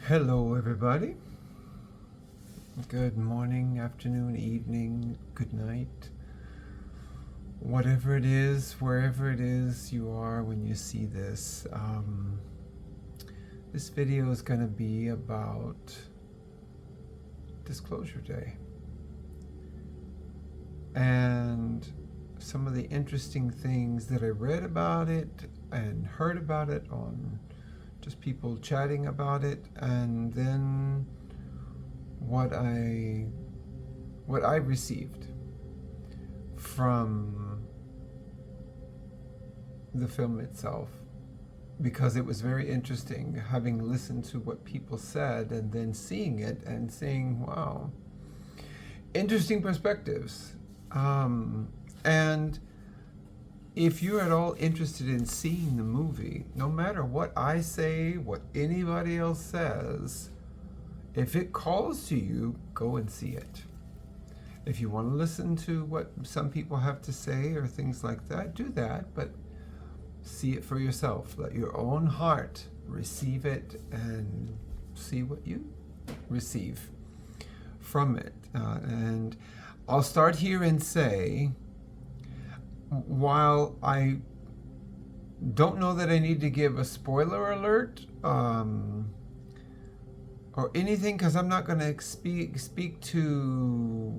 Hello, everybody. Good morning, afternoon, evening, good night. Whatever it is, wherever it is you are when you see this. This video is going to be about Disclosure Day and some of the interesting things that I read about it and heard about it on just people chatting about it, and then what I received from the film itself, because it was very interesting having listened to what people said and then seeing it and saying, wow, interesting perspectives. And if you're at all interested in seeing the movie, no matter what I say, what anybody else says, if it calls to you, go and see it. If you want to listen to what some people have to say or things like that, do that, but see it for yourself. Let your own heart receive it and see what you receive from it. And I'll start here and say, while I don't know that I need to give a spoiler alert or anything, because I'm not going to speak to,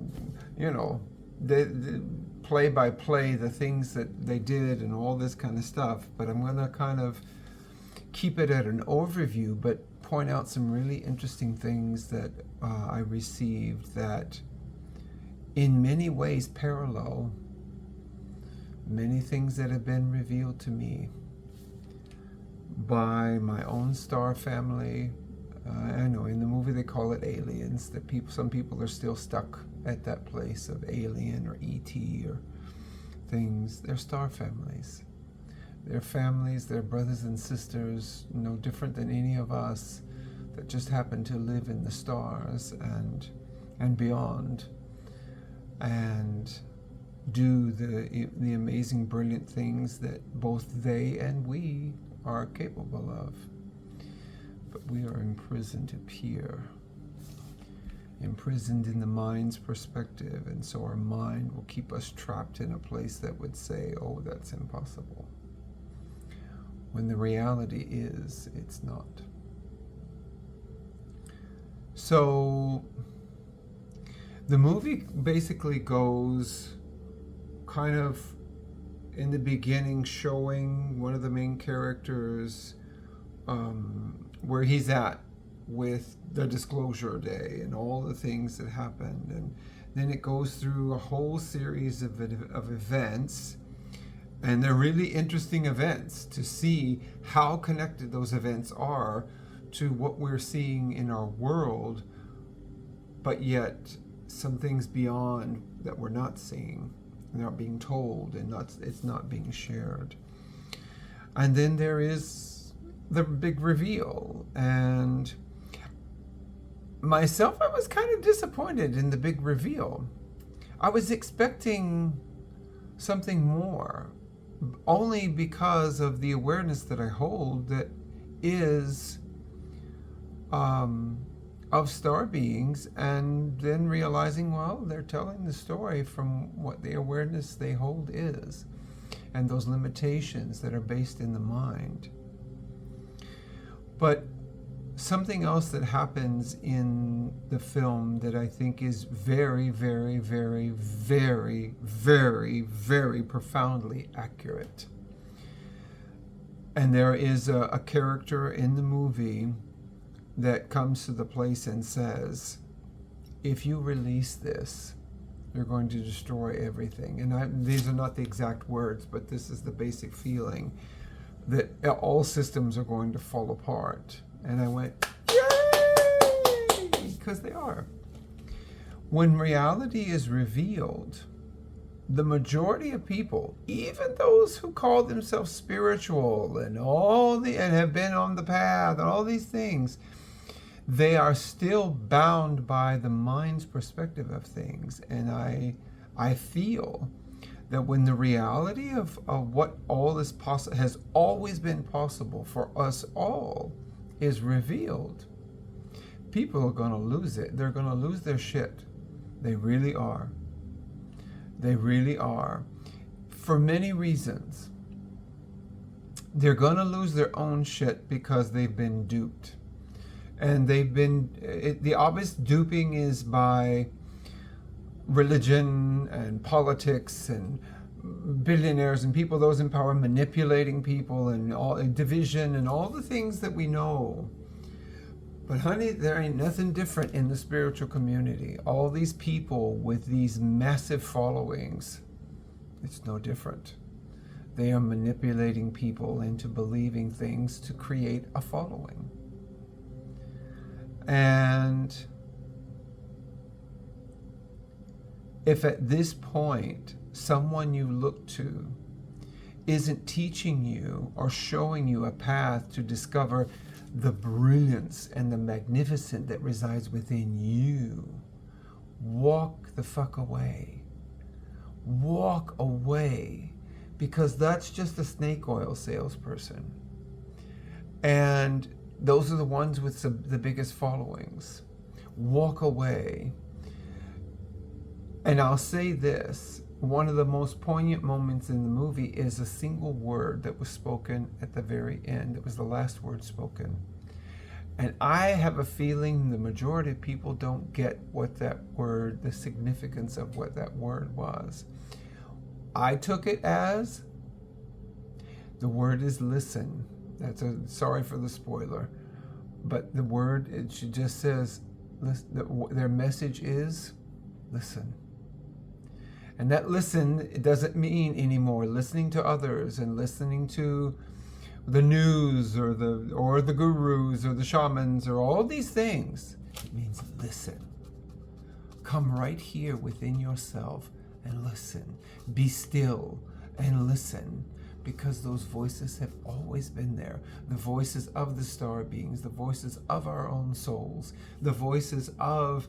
the play by play, the things that they did and all this kind of stuff, but I'm going to kind of keep it at an overview, but point out some really interesting things that I received that in many ways parallel many things that have been revealed to me by my own star family. I know in the movie they call it aliens, that some people are still stuck at that place of alien or ET or things. They're star families. They're families, they're brothers and sisters, no different than any of us, that just happen to live in the stars and beyond, and do the amazing, brilliant things that both they and we are capable of. But we are imprisoned up here, imprisoned in the mind's perspective, and so our mind will keep us trapped in a place that would say, oh, that's impossible, when the reality is it's not. So the movie basically goes kind of in the beginning showing one of the main characters where he's at with the Disclosure Day and all the things that happened, and then it goes through a whole series of events, and they're really interesting events to see how connected those events are to what we're seeing in our world, but yet some things beyond that we're not seeing, not being told, and it's not being shared. And then there is the big reveal, and myself, I was kind of disappointed in the big reveal. I was expecting something more, only because of the awareness that I hold that is of star beings, and then realizing, well, they're telling the story from what the awareness they hold is, and those limitations that are based in the mind. But something else that happens in the film that I think is very, very, very, very, very, very profoundly accurate. And there is a character in the movie that comes to the place and says, if you release this, you're going to destroy everything. And these are not the exact words, but this is the basic feeling, that all systems are going to fall apart. And I went, yay! Because they are. When reality is revealed, the majority of people, even those who call themselves spiritual and have been on the path and all these things, they are still bound by the mind's perspective of things. And I feel that when the reality of what all is has always been possible for us all is revealed, people are going to lose it. They're going to lose their shit. They really are. They really are. For many reasons. They're going to lose their own shit because they've been duped. And the obvious duping is by religion and politics and billionaires and people, those in power, manipulating people and all division and all the things that we know. But honey, there ain't nothing different in the spiritual community. All these people with these massive followings, it's no different. They are manipulating people into believing things to create a following. And if at this point someone you look to isn't teaching you or showing you a path to discover the brilliance and the magnificent that resides within you, walk the fuck away. Walk away, because that's just a snake oil salesperson. And those are the ones with the biggest followings. Walk away. And I'll say this, one of the most poignant moments in the movie is a single word that was spoken at the very end. It was the last word spoken. And I have a feeling the majority of people don't get what that word, the significance of what that word was. I took it as, the word is listen. Sorry for the spoiler. But the word, it just says, their message is listen. And that listen, it doesn't mean anymore listening to others and listening to the news or the gurus or the shamans or all these things. It means listen. Come right here within yourself and listen. Be still and listen, because those voices have always been there. The voices of the star beings, the voices of our own souls, the voices of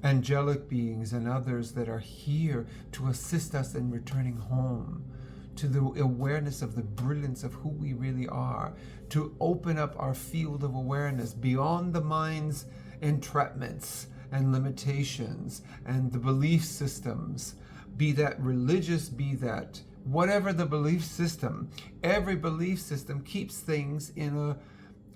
angelic beings and others that are here to assist us in returning home to the awareness of the brilliance of who we really are, to open up our field of awareness beyond the mind's entrapments and limitations and the belief systems, be that religious, be that whatever the belief system. Every belief system keeps things in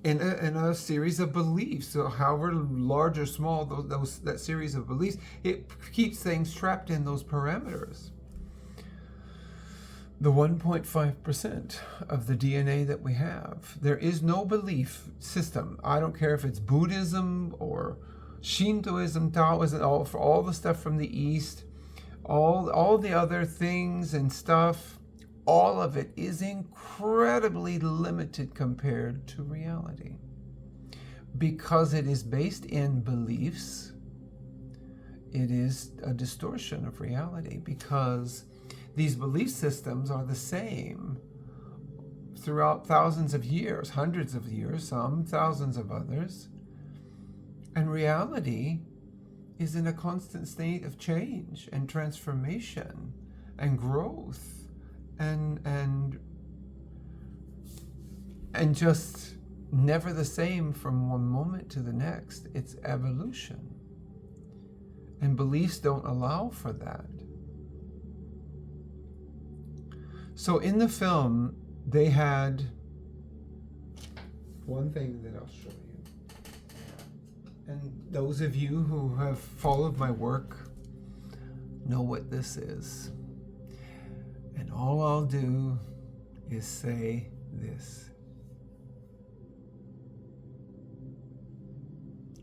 a series of beliefs. So however large or small that series of beliefs, it keeps things trapped in those parameters. The 1.5% of the DNA that we have. There is no belief system. I don't care if it's Buddhism or Shintoism, Taoism, all the stuff from the East, all the other things and stuff, all of it is incredibly limited compared to reality. Because it is based in beliefs, it is a distortion of reality, because these belief systems are the same throughout thousands of years, hundreds of years, some thousands of others. And reality is in a constant state of change and transformation and growth and just never the same from one moment to the next. It's evolution. And beliefs don't allow for that. So in the film, they had one thing that I'll show you. And those of you who have followed my work know what this is. And all I'll do is say this.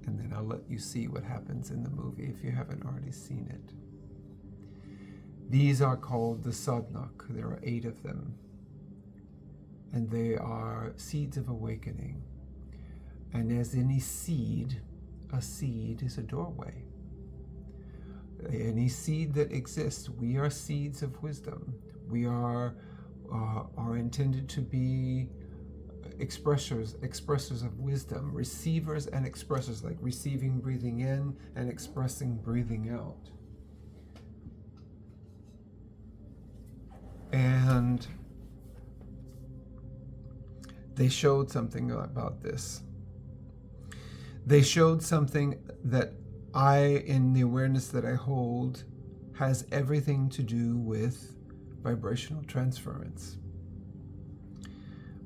And then I'll let you see what happens in the movie if you haven't already seen it. These are called the Sadnak. There are 8 of them. And they are seeds of awakening. And as any seed, a seed is a doorway. Any seed that exists, we are seeds of wisdom. We are intended to be expressors of wisdom, receivers and expressors, like receiving, breathing in, and expressing, breathing out. And they showed something about this. They showed something that in the awareness that I hold, has everything to do with vibrational transference.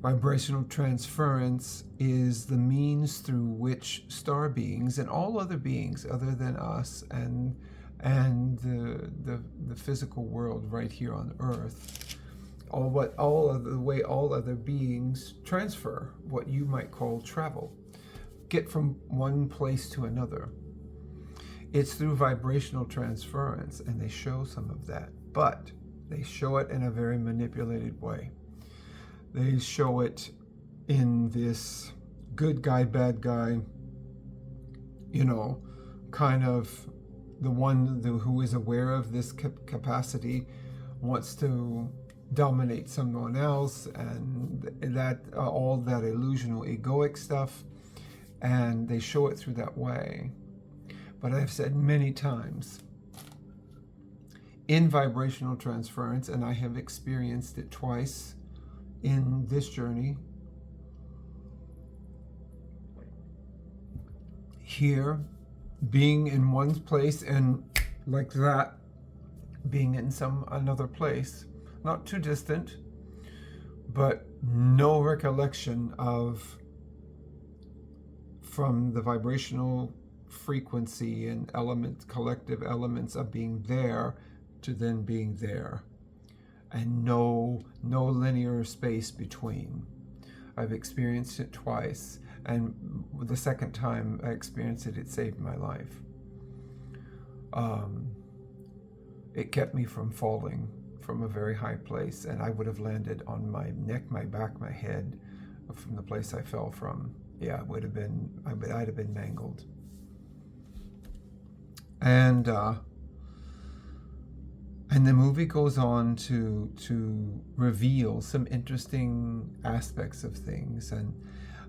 Vibrational transference is the means through which star beings and all other beings other than us and the physical world right here on Earth, all of the way all other beings transfer, what you might call travel, get from one place to another. It's through vibrational transference, and they show some of that, but they show it in a very manipulated way. They show it in this good guy, bad guy, kind of the one who is aware of this capacity wants to dominate someone else, and that all that illusional egoic stuff, and they show it through that way. But I've said many times, in vibrational transference, and I have experienced it twice in this journey, here, being in one place and like that, being in another place, not too distant, but no recollection from the vibrational frequency and collective elements of being there to then being there, and no linear space between. I've experienced it twice, and the second time I experienced it, it saved my life. It kept me from falling from a very high place, and I would have landed on my neck, my back, my head from the place I fell from. Yeah, I'd have been mangled. And the movie goes on to reveal some interesting aspects of things. And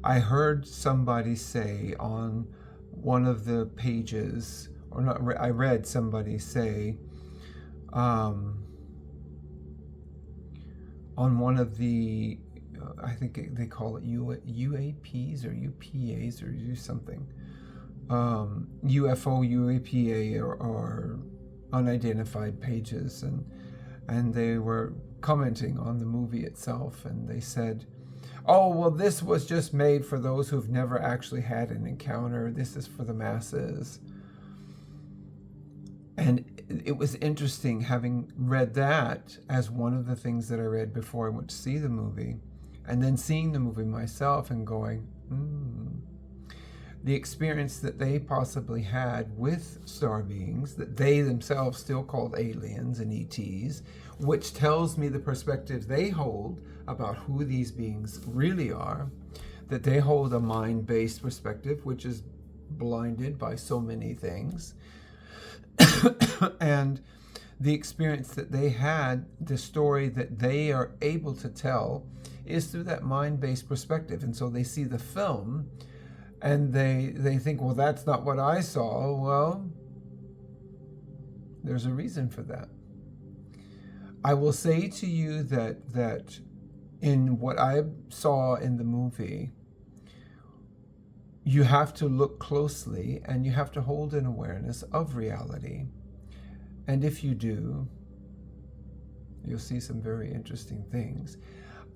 I heard somebody say on one of the pages, or not, I read somebody say on one of the, I think they call it UAPs or UPAs or something. UFO, UAPA, or unidentified pages, and they were commenting on the movie itself, and they said, oh, well, this was just made for those who've never actually had an encounter. This is for the masses. And it was interesting, having read that as one of the things that I read before I went to see the movie, and then seeing the movie myself and going, the experience that they possibly had with star beings that they themselves still called aliens and ETs, which tells me the perspective they hold about who these beings really are, that they hold a mind-based perspective, which is blinded by so many things. And the experience that they had, the story that they are able to tell, is through that mind-based perspective. And so they see the film and they think, well, that's not what I saw. Well, there's a reason for that. I will say to you that in what I saw in the movie, you have to look closely and you have to hold an awareness of reality. And if you do, you'll see some very interesting things.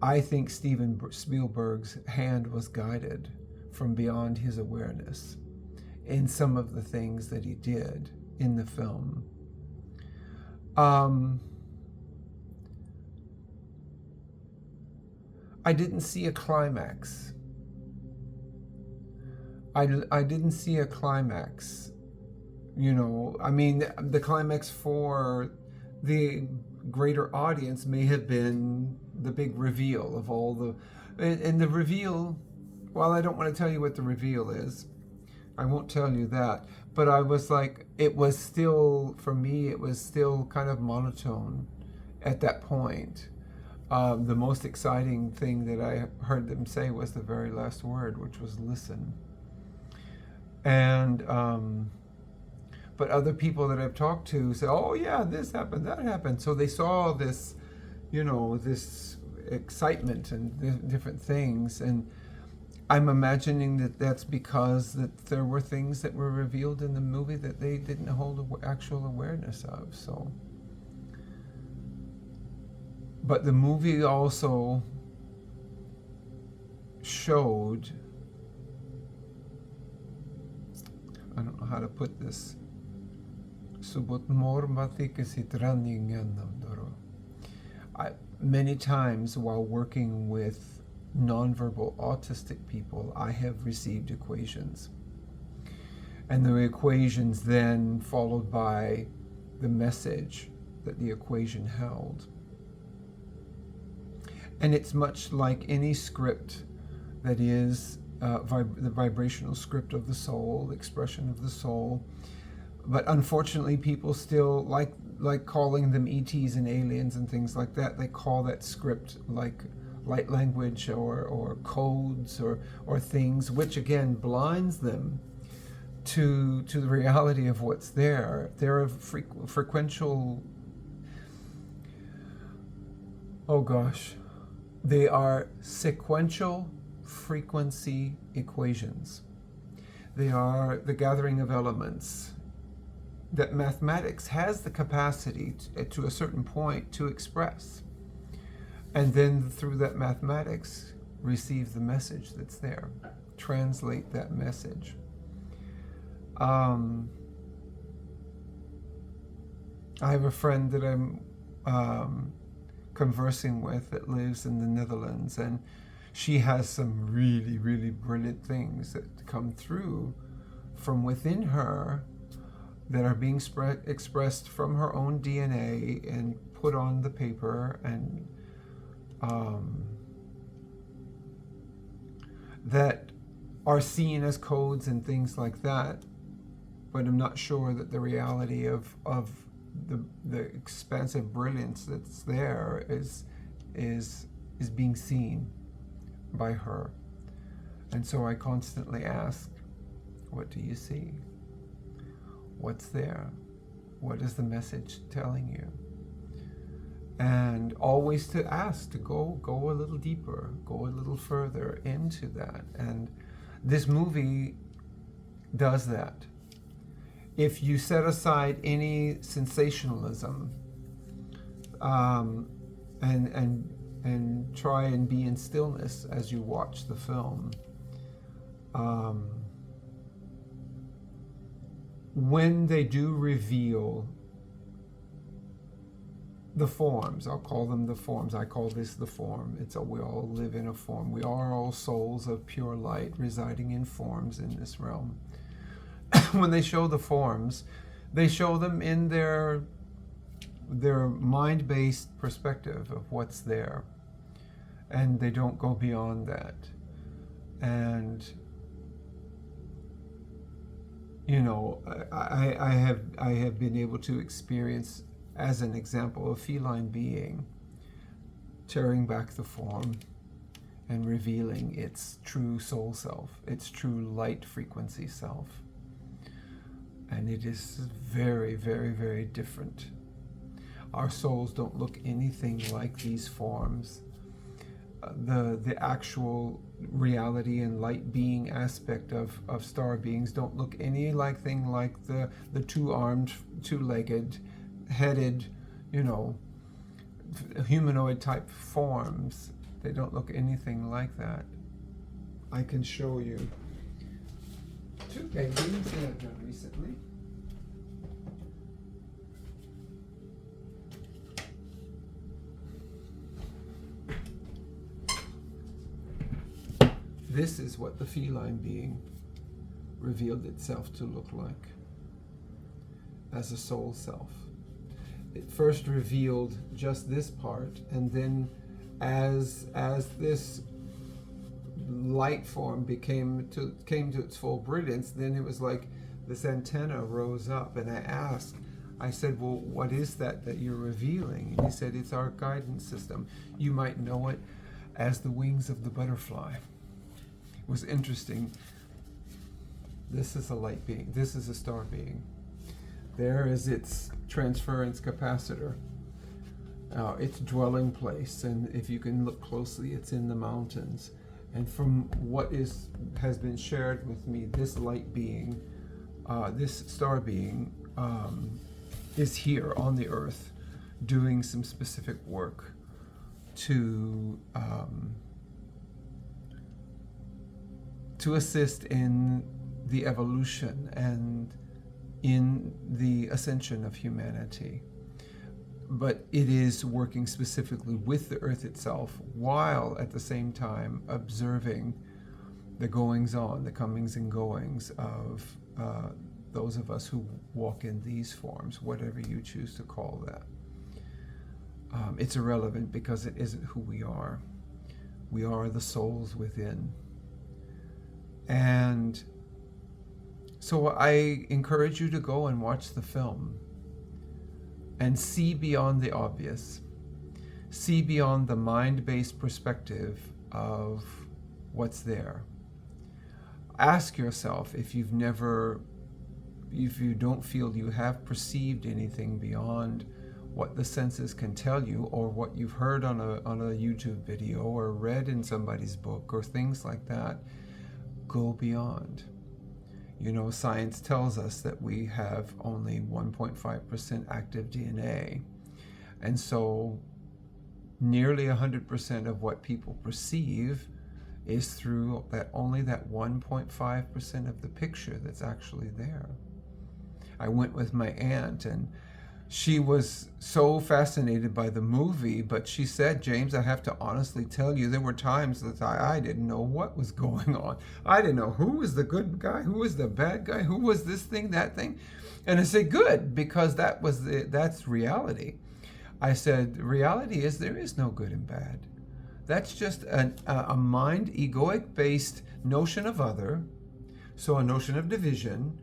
I think Steven Spielberg's hand was guided from beyond his awareness in some of the things that he did in the film. I didn't see a climax. I didn't see a climax. I mean, the climax for the greater audience may have been the big reveal of all the... And the reveal, well, I don't want to tell you what the reveal is. I won't tell you that. But I was like, it was still, for me, it was still kind of monotone at that point. The most exciting thing that I heard them say was the very last word, which was listen. And but other people that I've talked to say, oh yeah, this happened, that happened. So they saw this, this excitement and different things. And I'm imagining that that's because that there were things that were revealed in the movie that they didn't hold actual awareness of. So, but the movie also showed, I don't know how to put this. Many times while working with nonverbal autistic people, I have received equations. And the equations then followed by the message that the equation held. And it's much like any script that is the vibrational script of the soul, the expression of the soul. But unfortunately, people still like calling them ETs and aliens and things like that. They call that script like light language or codes or things, which again blinds them to the reality of what's there. They're a frequential. Oh gosh, they are sequential frequency equations. They are the gathering of elements that mathematics has the capacity to a certain point to express, and then through that mathematics receive the message that's there, translate that message. I have a friend that I'm conversing with that lives in the Netherlands, and she has some really, really brilliant things that come through from within her that are being expressed from her own DNA and put on the paper, and that are seen as codes and things like that. But I'm not sure that the reality of the expansive brilliance that's there is being seen by her. And so I constantly ask, what do you see? What's there? What is the message telling you? And always to ask, to go a little deeper, go a little further into that. And this movie does that. If you set aside any sensationalism and try and be in stillness as you watch the film, when they do reveal the forms, I'll call them the forms. I call this the form. We all live in a form. We are all souls of pure light residing in forms in this realm. When they show the forms, they show them in their mind-based perspective of what's there, and they don't go beyond that. And you know, I have been able to experience, as an example, a feline being tearing back the form and revealing its true soul self, its true light frequency self. And it is very, very, very different. Our souls don't look anything like these forms. The actual reality and light being aspect of star beings don't look anything like the two-armed, two-legged, headed, humanoid type forms. They don't look anything like that. I can show you two paintings that I've done recently. This is what the feline being revealed itself to look like as a soul self. It first revealed just this part, and then as this light form came to its full brilliance, then it was like this antenna rose up, and I said, well, what is that you're revealing? And he said, it's our guidance system. You might know it as the wings of the butterfly. It was interesting. This is a light being. This is a star being. There is its transference capacitor, its dwelling place, and if you can look closely, it's in the mountains. And from what has been shared with me, this light being, this star being, is here on the earth doing some specific work to assist in the evolution and in the ascension of humanity. But it is working specifically with the earth itself, while at the same time observing the goings on, the comings and goings of those of us who walk in these forms, whatever you choose to call that. It's irrelevant because it isn't who we are. We are the souls within. And so I encourage you to go and watch the film and see beyond the obvious. See beyond the mind-based perspective of what's there. Ask yourself if you don't feel you have perceived anything beyond what the senses can tell you, or what you've heard on a YouTube video or read in somebody's book or things like that. Go beyond. You know, science tells us that we have only 1.5% active DNA. And so nearly 100% of what people perceive is through only that 1.5% of the picture that's actually there. I went with my aunt, and she was so fascinated by the movie, but she said, James, I have to honestly tell you, there were times that I didn't know what was going on. I didn't know who was the good guy, who was the bad guy, who was this thing, that thing. And I said, good, because that's reality. I said, reality is there is no good and bad. That's just a mind egoic-based notion of other, so a notion of division,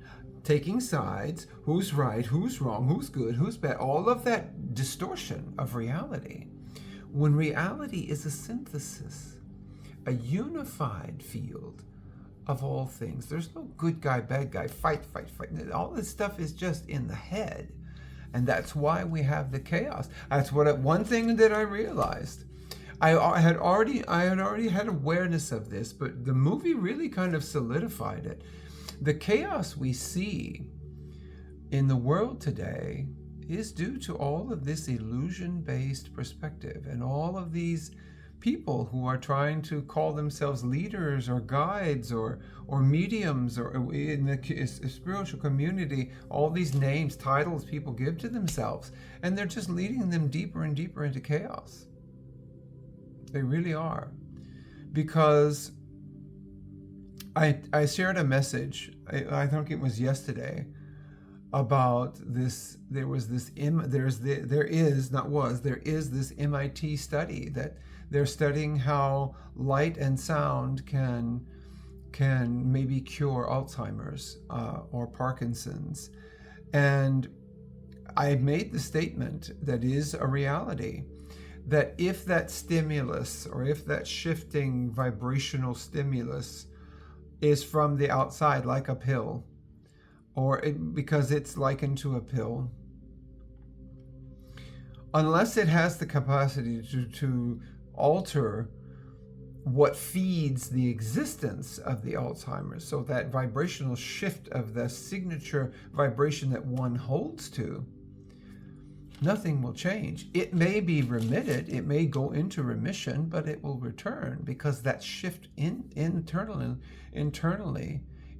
taking sides, who's right, who's wrong, who's good, who's bad, all of that distortion of reality. When reality is a synthesis, a unified field of all things. There's no good guy, bad guy, fight. All this stuff is just in the head. And that's why we have the chaos. That's one thing that I realized. I had already had awareness of this, but the movie really kind of solidified it. The chaos we see in the world today is due to all of this illusion-based perspective and all of these people who are trying to call themselves leaders or guides or mediums, or in the spiritual community, all these names, titles people give to themselves, and they're just leading them deeper and deeper into chaos. They really are. Because I shared a message, I think it was yesterday, about this. There is this MIT study that they're studying how light and sound can maybe cure Alzheimer's or Parkinson's. And I made the statement that is a reality, that if that stimulus, or if that shifting vibrational stimulus is from the outside, like a pill, because it's likened to a pill, unless it has the capacity to alter what feeds the existence of the Alzheimer's, so that vibrational shift of the signature vibration that one holds to, nothing will change. It may be remitted, it may go into remission, but it will return, because that shift internally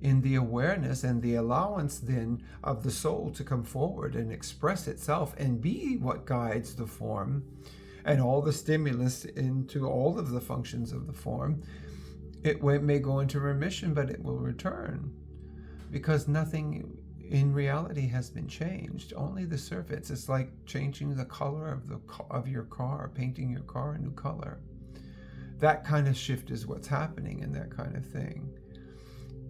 in the awareness and the allowance then of the soul to come forward and express itself and be what guides the form and all the stimulus into all of the functions of the form. It may go into remission, but it will return, because nothing in reality has been changed, only the surface. It's like changing the color of your car, painting your car a new color. That kind of shift is what's happening in that kind of thing.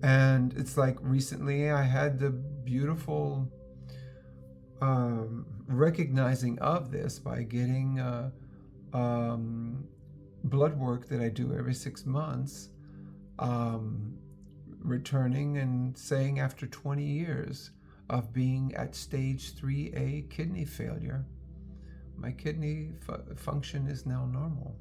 And it's like recently I had the beautiful recognizing of this by getting blood work that I do every 6 months, returning and saying after 20 years of being at stage 3A kidney failure, my kidney function is now normal.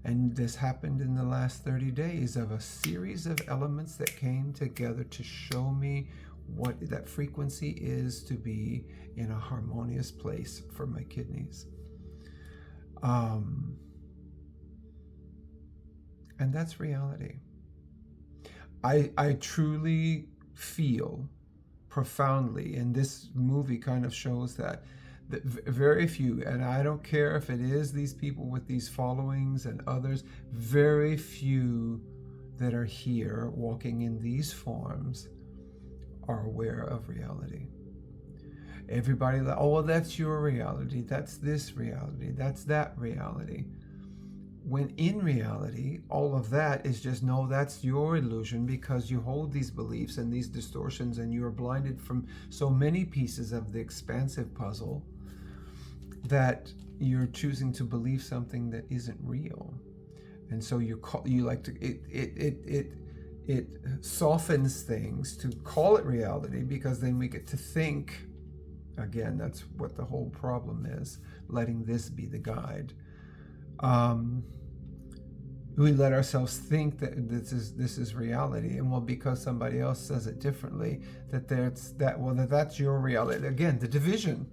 And this happened in the last 30 days of a series of elements that came together to show me what that frequency is to be in a harmonious place for my kidneys. And that's reality. I truly feel profoundly, and this movie kind of shows that very few, and I don't care if it is these people with these followings and others, very few that are here walking in these forms are aware of reality. Everybody, oh, well, that's your reality, that's this reality, that's that reality. When in reality, all of that is just, no, that's your illusion, because you hold these beliefs and these distortions, and you are blinded from so many pieces of the expansive puzzle that you're choosing to believe something that isn't real. And so you like to, it softens things to call it reality, because then we get to think again. That's what the whole problem is, letting this be the guide. We let ourselves think that this is reality, and well, because somebody else says it differently, that's your reality. Again, the division,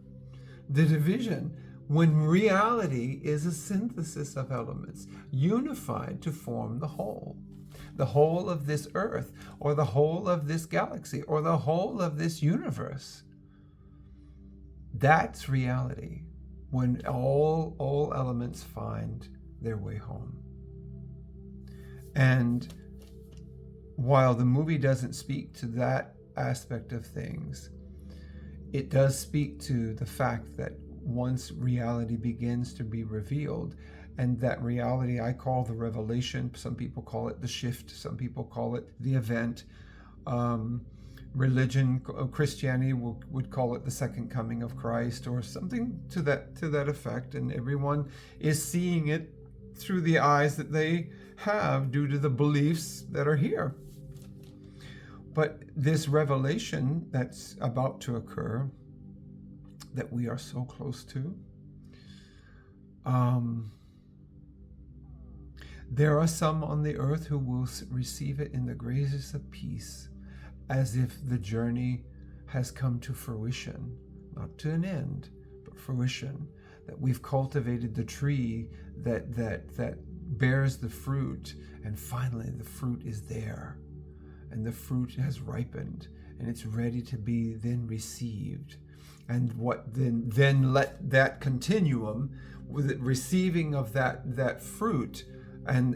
when reality is a synthesis of elements unified to form the whole of this earth, or the whole of this galaxy, or the whole of this universe. That's reality, when all elements find their way home. And while the movie doesn't speak to that aspect of things, it does speak to the fact that once reality begins to be revealed, and that reality I call the revelation, some people call it the shift, some people call it the event, religion, Christianity would call it the second coming of Christ, or something to that effect, and everyone is seeing it through the eyes that they have due to the beliefs that are here. But this revelation that's about to occur, that we are so close to, there are some on the earth who will receive it in the greatest of peace, as if the journey has come to fruition, not to an end, but fruition, that we've cultivated the tree that bears the fruit, and finally the fruit is there, and the fruit has ripened, and it's ready to be then received. And what then let that continuum with the receiving of that fruit, and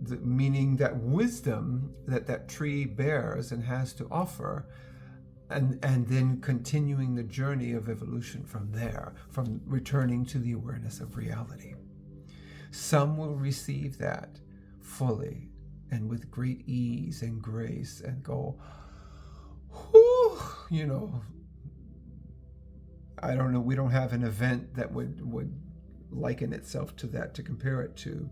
the meaning that wisdom that tree bears and has to offer, and then continuing the journey of evolution from there, from returning to the awareness of reality. Some will receive that fully and with great ease and grace, and go, whew, I don't know, we don't have an event that would liken itself to that, to compare it to.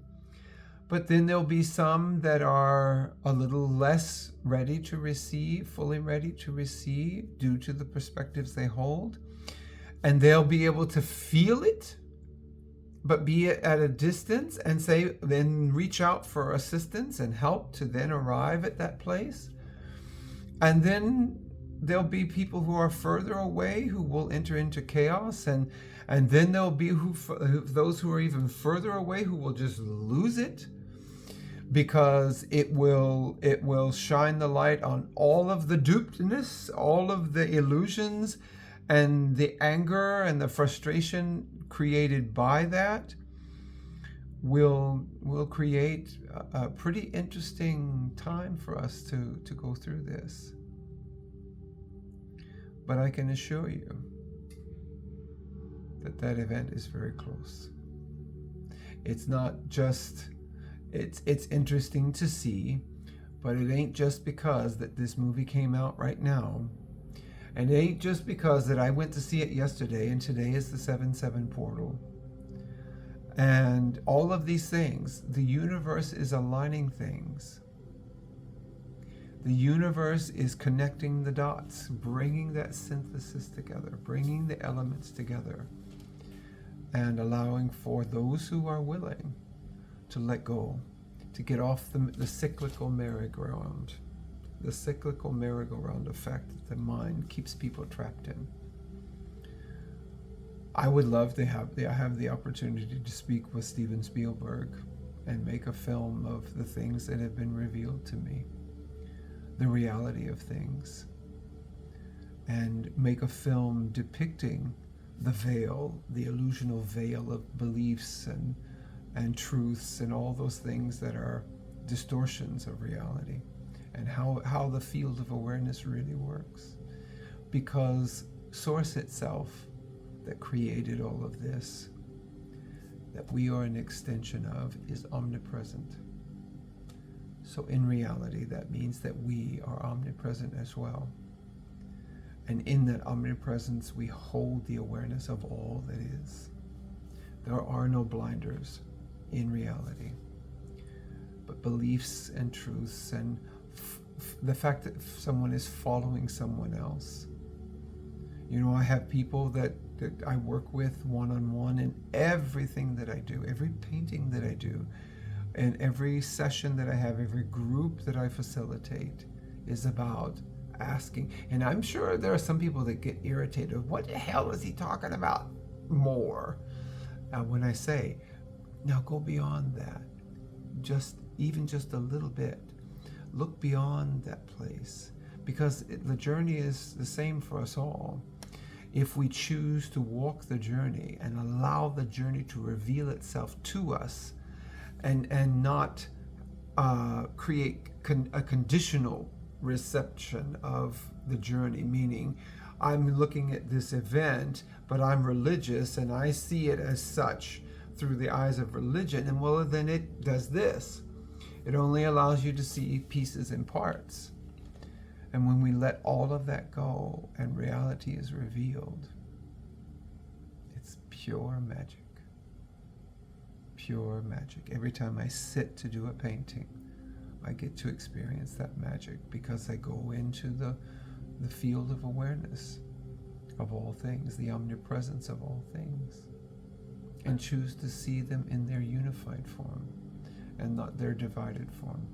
But then there'll be some that are a little less ready to receive, fully ready to receive, due to the perspectives they hold. And they'll be able to feel it, but be at a distance, and then reach out for assistance and help to then arrive at that place. And then there'll be people who are further away who will enter into chaos, and then there'll be those who are even further away who will just lose it, because it will shine the light on all of the dupedness, all of the illusions, and the anger and the frustration created by that will create a pretty interesting time for us to go through this. But I can assure you that event is very close. It's not just, it's interesting to see, but it ain't just because that this movie came out right now. And it ain't just because that I went to see it yesterday, and today is the 7/7 portal. And all of these things, the universe is aligning things. The universe is connecting the dots, bringing that synthesis together, bringing the elements together, and allowing for those who are willing to let go, to get off the cyclical merry-go-round. The cyclical merry-go-round effect that the mind keeps people trapped in. I would love to have the opportunity to speak with Steven Spielberg and make a film of the things that have been revealed to me, the reality of things, and make a film depicting the veil, the illusional veil of beliefs and truths and all those things that are distortions of reality, and how the field of awareness really works. Because Source itself, that created all of this, that we are an extension of, is omnipresent. So in reality, that means that we are omnipresent as well. And in that omnipresence, we hold the awareness of all that is. There are no blinders in reality, but beliefs and truths and the fact that someone is following someone else. You know, I have people that I work with one-on-one, and everything that I do, every painting that I do, and every session that I have, every group that I facilitate is about asking. And I'm sure there are some people that get irritated. What the hell is he talking about more? When I say, now go beyond that, even just a little bit. Look beyond that place, because the journey is the same for us all. If we choose to walk the journey and allow the journey to reveal itself to us, and not create a conditional reception of the journey, meaning I'm looking at this event, but I'm religious and I see it as such through the eyes of religion, and well, then it does this. It only allows you to see pieces and parts. And when we let all of that go and reality is revealed, it's pure magic. Pure magic. Every time I sit to do a painting, I get to experience that magic, because I go into the field of awareness of all things, the omnipresence of all things, and choose to see them in their unified form and not their divided form.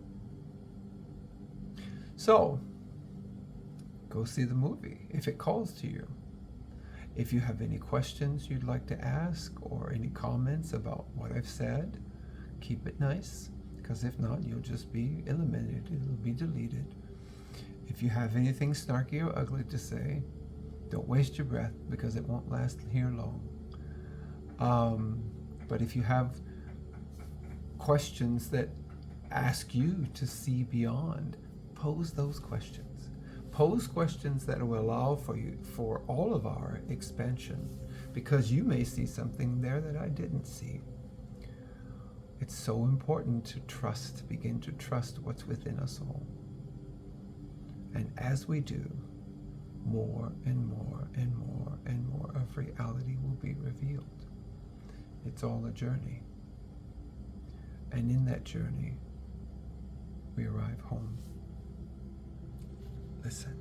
So, go see the movie if it calls to you. If you have any questions you'd like to ask or any comments about what I've said, keep it nice, because if not, you'll just be eliminated. It'll be deleted. If you have anything snarky or ugly to say, don't waste your breath, because it won't last here long. But if you have questions that ask you to see beyond, pose those questions. Pose questions that will allow for all of our expansion, because you may see something there that I didn't see. It's so important to trust, begin to trust what's within us all. And as we do, more and more and more and more of reality will be revealed. It's all a journey. And in that journey, we arrive home. Listen.